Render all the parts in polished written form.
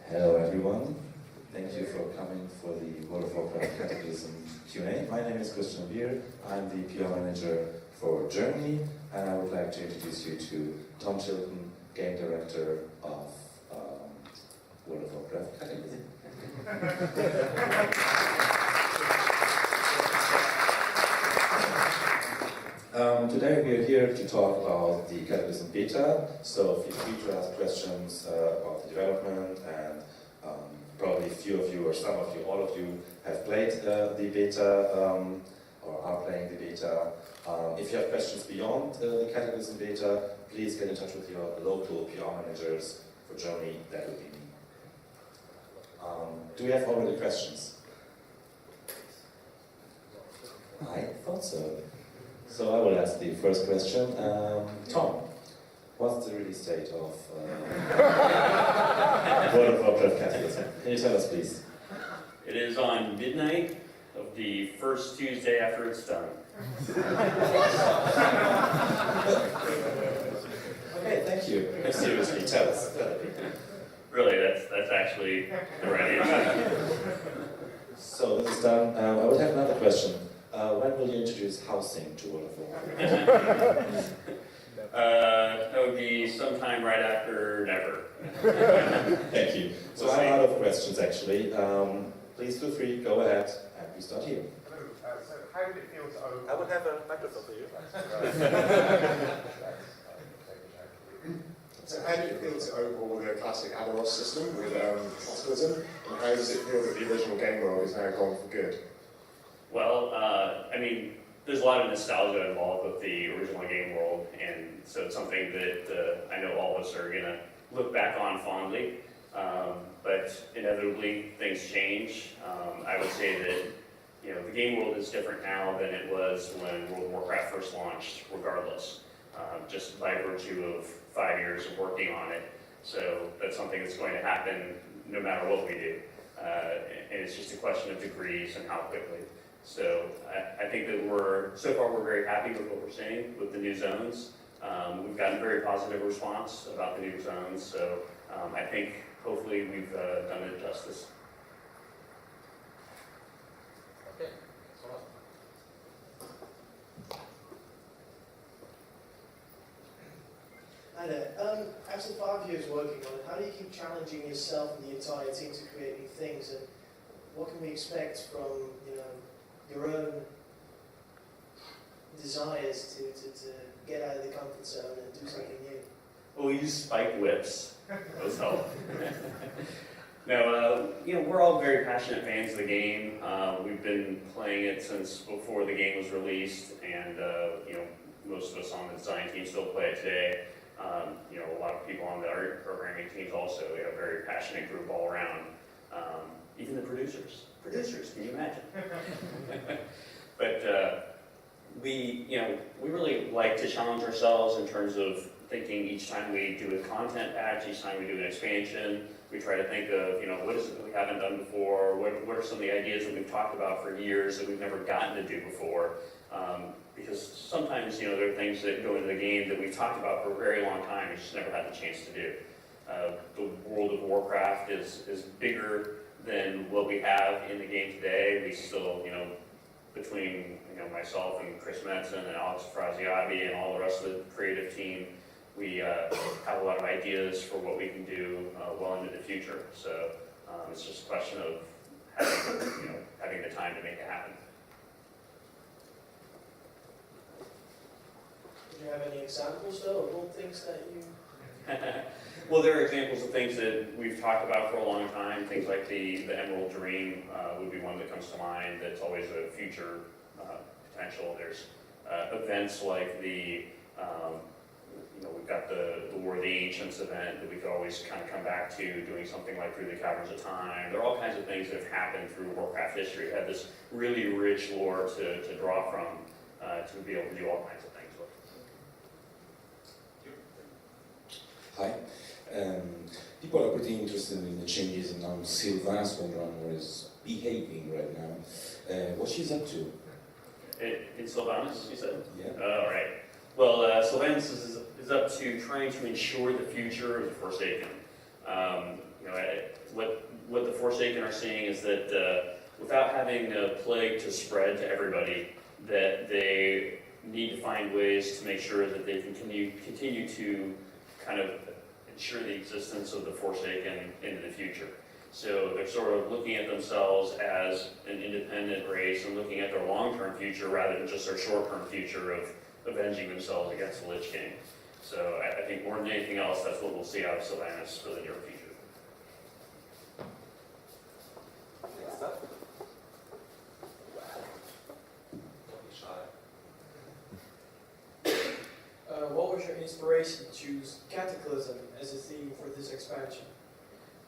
Hello everyone, thank you for coming for the World of Warcraft Cataclysm Q&A. My name is Christian Bier, I'm the PR manager for Germany, and I would like to introduce you to Tom Chilton, game director of World of Warcraft Cataclysm. Today we are here to talk about the Cataclysm beta, so feel free to ask questions about the development, and probably a few of you, or some of you, all of you, have played the beta or are playing the beta. If you have questions beyond the Cataclysm beta, please get in touch with your local PR managers for Germany. That would be me. Do we have already questions? I thought so. So I will ask the first question. Tom, what's the release date of World of Warcraft Cataclysm? Can you tell us, please? It is on midnight of the first Tuesday after it's done. Okay, thank you. Seriously, tell us. Really, that's actually the right answer. So this is done. I would have another question. When will you introduce housing to World of Warcraft? That would be sometime right after never. Thank you. So I'm out of questions actually. Please feel free, go ahead, and we start here. So how did it feel to open? I would have a microphone for you. So how did it feel to overhaul the classic Azeroth system with Cataclysm? And how does it feel that the original game world is now gone for good? Well, I mean, there's a lot of nostalgia involved with the original game world, and so it's something that I know all of us are going to look back on fondly. But inevitably, things change. I would say that the game world is different now than it was when World of Warcraft first launched, regardless, just by virtue of 5 years of working on it. So that's something that's going to happen no matter what we do. And it's just a question of degrees and how quickly. So I think that so far we're very happy with what we're seeing with the new zones. We've gotten very positive response about the new zones, so I think hopefully we've done it justice. Okay. Hi there. After 5 years working on it, how do you keep challenging yourself and the entire team to create new things? And what can we expect from your own desires to get out of the comfort zone and do something new? Well, we use spike whips. Those help. No, we're all very passionate fans of the game. We've been playing it since before the game was released, and most of us on the design team still play it today. A lot of people on the art programming teams also. We have a very passionate group all around. Even the producers. Can you imagine? But we really like to challenge ourselves in terms of thinking each time we do a content patch, each time we do an expansion, we try to think of, what is it that we haven't done before? What are some of the ideas that we've talked about for years that we've never gotten to do before? Because sometimes, there are things that go into the game that we've talked about for a very long time and just never had the chance to do. The World of Warcraft is bigger than what we have in the game today. We still, between myself and Chris Metzen and Alex Fraziabi and all the rest of the creative team, we have a lot of ideas for what we can do well into the future. So it's just a question of having the time to make it happen. Do you have any examples, though, of old things that you... Well, there are examples of things that we've talked about for a long time. Things like the Emerald Dream would be one that comes to mind. That's always a future potential. There's events like we've got the War of the Ancients event that we could always kind of come back to, doing something like Through the Caverns of Time. There are all kinds of things that have happened through Warcraft history. We have this really rich lore to draw from to be able to do all kinds of things with. Hi. People are pretty interested in the changes in how Sylvain's Wonderrunner is behaving right now. What she's up to? In Sylvanas, you said? Yeah. All right. Well, Sylvanas is up to trying to ensure the future of the Forsaken. What the Forsaken are saying is that without having a plague to spread to everybody, that they need to find ways to make sure that they can continue to kind of ensure the existence of the Forsaken into the future. So they're sort of looking at themselves as an independent race and looking at their long-term future rather than just their short-term future of avenging themselves against the Lich King. So I think more than anything else, that's what we'll see out of Sylvanas for the near future. Next up. What was your inspiration to choose Cataclysm as a theme for this expansion?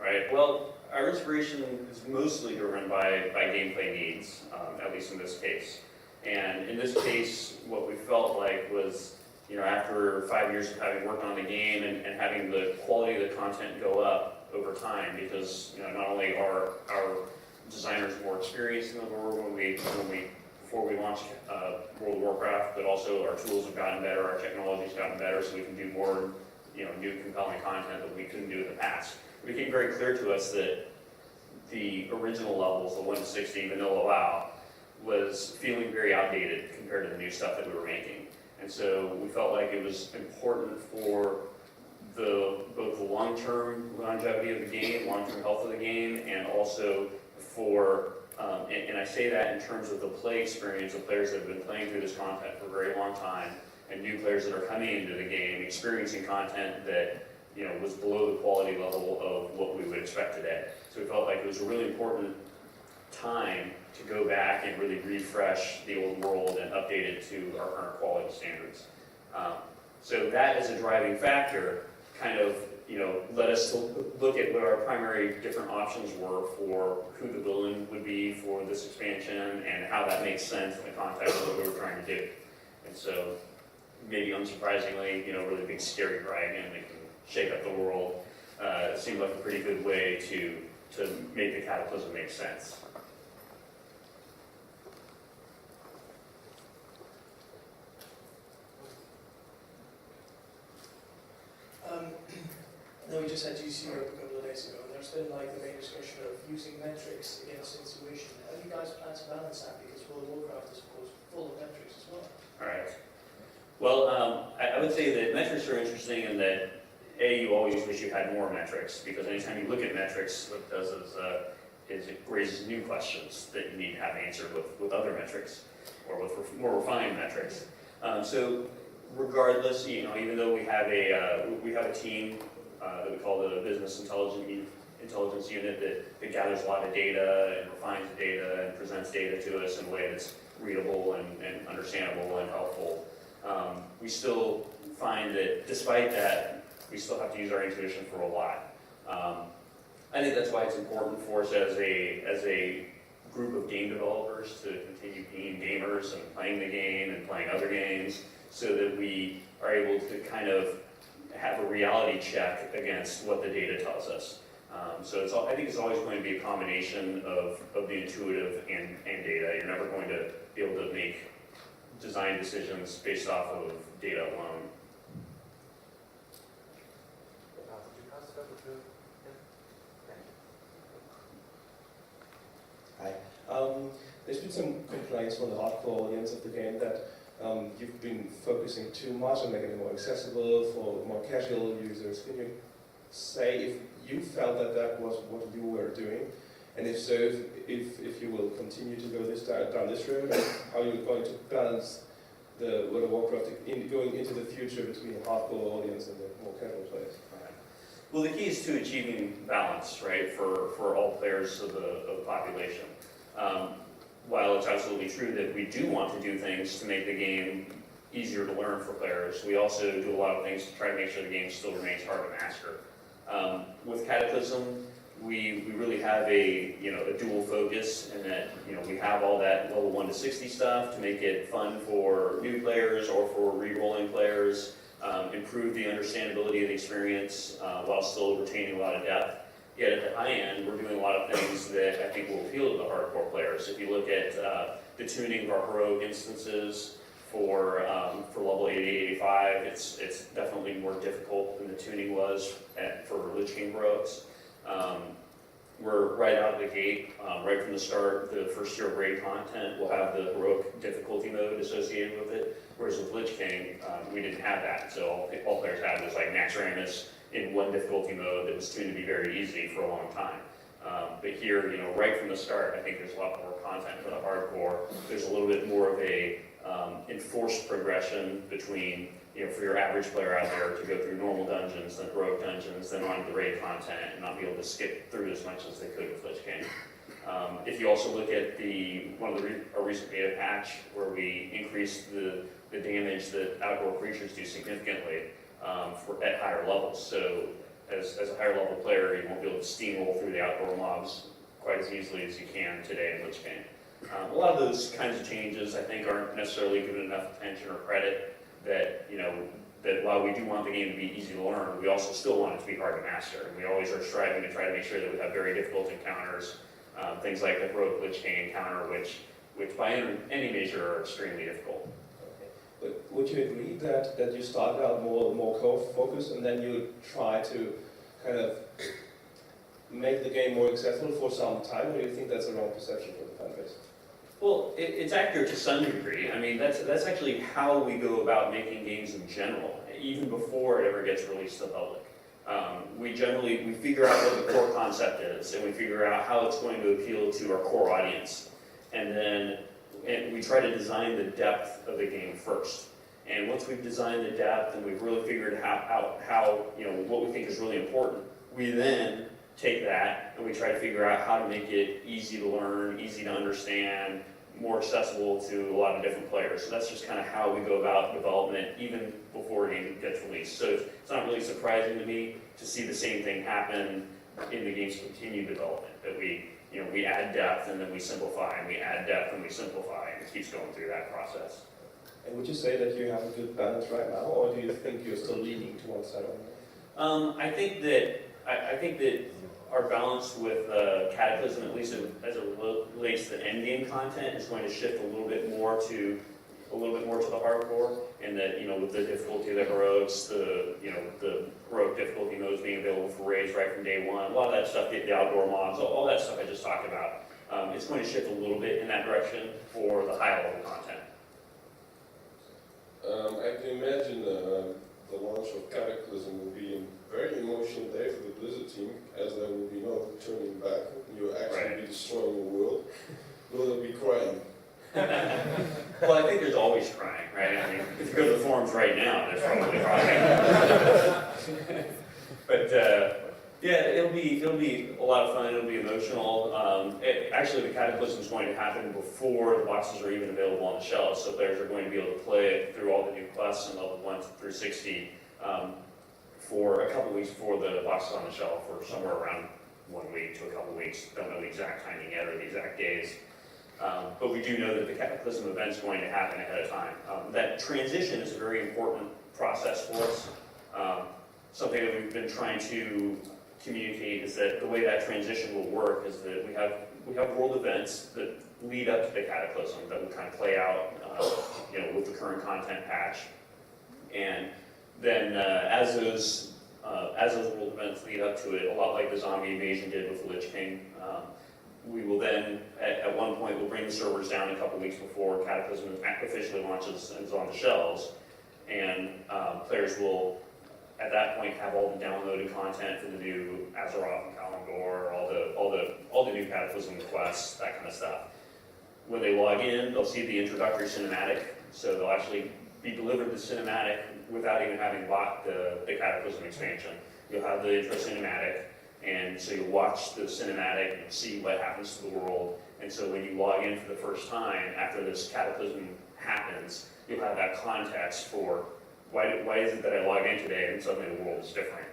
Right. Well, our inspiration is mostly driven by gameplay needs, at least in this case. And in this case, what we felt like was, after 5 years of having worked on the game and having the quality of the content go up over time, because not only are our designers more experienced than they were before we launched World of Warcraft, but also our tools have gotten better, our technology's gotten better, so we can do more, new compelling content that we couldn't do in the past. It became very clear to us that the original levels, the 1 to 60 vanilla WoW, was feeling very outdated compared to the new stuff that we were making. And so we felt like it was important for both the long-term longevity of the game, long-term health of the game, and also for, and I say that in terms of the play experience of players that have been playing through this content for a very long time, and new players that are coming into the game, experiencing content that was below the quality level of what we would expect today. So we felt like it was a really important time to go back and really refresh the old world and update it to our current quality standards. So that as a driving factor kind of led us to look at what our primary different options were for who the villain would be for this expansion and how that makes sense in the context of what we were trying to do. And so maybe unsurprisingly, really big scary dragon that can shake up the world seemed like a pretty good way to make the Cataclysm make sense. Then we just had GC Europe a couple of days ago, and there's been the main discussion of using metrics against intuition. How do you guys plan to balance that? Because World of Warcraft is, of course, full of metrics as well. All right. Well, I would say that metrics are interesting in that, you always wish you had more metrics, because anytime you look at metrics, what it does is it raises new questions that you need to have answered with other metrics, or with more refined metrics. So regardless, even though we have a team that we call the Business Intelligence Unit that gathers a lot of data and refines the data and presents data to us in a way that's readable and understandable and helpful, we still find that despite that, we still have to use our intuition for a lot. I think that's why it's important for us as a group of game developers to continue being gamers and playing the game and playing other games, so that we are able to kind of have a reality check against what the data tells us. So I think it's always going to be a combination of the intuitive and data. You're never going to be able to make design decisions based off of data alone. Hi. There's been some complaints from the hardcore audience of the game that you've been focusing too much on making it more accessible for more casual users. Can you say if you felt that was what you were doing? And if so, if you will continue to go down this road, and how you're going to balance the World of Warcraft going into the future between the hardcore audience and the more casual players? Well, the key is to achieving balance, right, for all players of the population. While it's absolutely true that we do want to do things to make the game easier to learn for players, we also do a lot of things to try to make sure the game still remains hard to master. With Cataclysm, we really have a dual focus in that we have all that level 1 to 60 stuff to make it fun for new players or for re-rolling players, improve the understandability of the experience while still retaining a lot of depth. Yet at the high end, we're doing a lot of things that I think will appeal to the hardcore players. If you look at the tuning of our heroic instances for level 80, 85. It's definitely more difficult than the tuning was for Lich King heroics. We're right out of the gate, right from the start. The first tier of raid content will have the heroic difficulty mode associated with it, whereas with Lich King, we didn't have that. So all players had was like Max Ramus in one difficulty mode that was tuned to be very easy for a long time. But here, right from the start, I think there's a lot more content for the hardcore. There's a little bit more of a enforced progression between, for your average player out there to go through normal dungeons, then heroic dungeons, then on to the raid content, and not be able to skip through as much as they could with Lich King. If you also look at a recent beta patch where we increased the damage that outdoor creatures do significantly at higher levels. So as a higher level player, you won't be able to steamroll through the outdoor mobs quite as easily as you can today in Lich King. A lot of those kinds of changes, I think, aren't necessarily given enough attention or credit. That that while we do want the game to be easy to learn, we also still want it to be hard to master. And we always are striving to try to make sure that we have very difficult encounters, things like the heroic Lich King encounter, which by any measure are extremely difficult. But would you agree that you started out more core-focused and then you try to kind of make the game more accessible for some time, or do you think that's a wrong perception for the fan base? Well, it's accurate to some degree. I mean, that's actually how we go about making games in general, even before it ever gets released to the public. We figure out what the core concept is, and we figure out how it's going to appeal to our core audience. And then we try to design the depth of the game first. And once we've designed the depth and we've really figured out how what we think is really important, we then take that and we try to figure out how to make it easy to learn, easy to understand, more accessible to a lot of different players. So that's just kind of how we go about development even before a game gets released. So it's not really surprising to me to see the same thing happen in the game's continued development, that we add depth and then we simplify, and we add depth and we simplify, and it keeps going through that process. And would you say that you have a good balance right now, or do you think you're still leaning to one side or another? I think that our balance with Cataclysm, at least as it relates to the end game content, is going to shift a little bit more to the hardcore, and that with the difficulty of the heroics, the heroic difficulty modes being available for raids right from day one, a lot of that stuff, the outdoor mobs, all that stuff I just talked about, it's going to shift a little bit in that direction for the high level content. I can imagine the launch of Cataclysm will be a very emotional day for the Blizzard team, as there will be no turning back. You'll actually be destroying the world. Will there be crying? Well, I think there's always crying, right? I mean, if you go to the forums right now, there's probably crying. But yeah, it'll be a lot of fun. It'll be emotional. Actually, the Cataclysm is going to happen before the boxes are even available on the shelves, so players are going to be able to play it through all the new quests in level 1 through 60 for a couple weeks before the boxes on the shelf, or somewhere around 1 week to a couple weeks. Don't know the exact timing yet or the exact days. But we do know that the Cataclysm event is going to happen ahead of time. That transition is a very important process for us. Something that we've been trying to communicate is that the way that transition will work is that we have world events that lead up to the Cataclysm that will kind of play out, with the current content patch, and then as those world events lead up to it, a lot like the zombie invasion did with Lich King, we will then, at one point, we'll bring the servers down a couple weeks before Cataclysm officially launches and is on the shelves, and players will, at that point, have all the downloaded content for the new Azeroth and Kalimdor, all the new Cataclysm quests, that kind of stuff. When they log in, they'll see the introductory cinematic, so they'll actually be delivered the cinematic without even having bought the Cataclysm expansion. You'll have the intro cinematic, and so you'll watch the cinematic and see what happens to the world. And so when you log in for the first time after this Cataclysm happens, you'll have that context for why is it that I log in today and suddenly the world is different.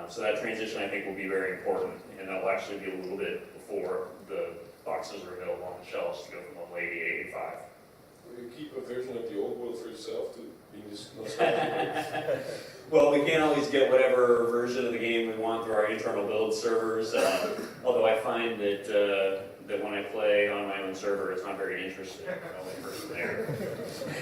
So that transition, I think, will be very important, and that'll actually be a little bit before the boxes are available on the shelves to go from level 80 to 85. Will you keep a version of the old world for yourself to be this? Well, we can't always get whatever version of the game we want through our internal build servers, although I find that when I play on my own server, it's not very interesting. I'm the only person there.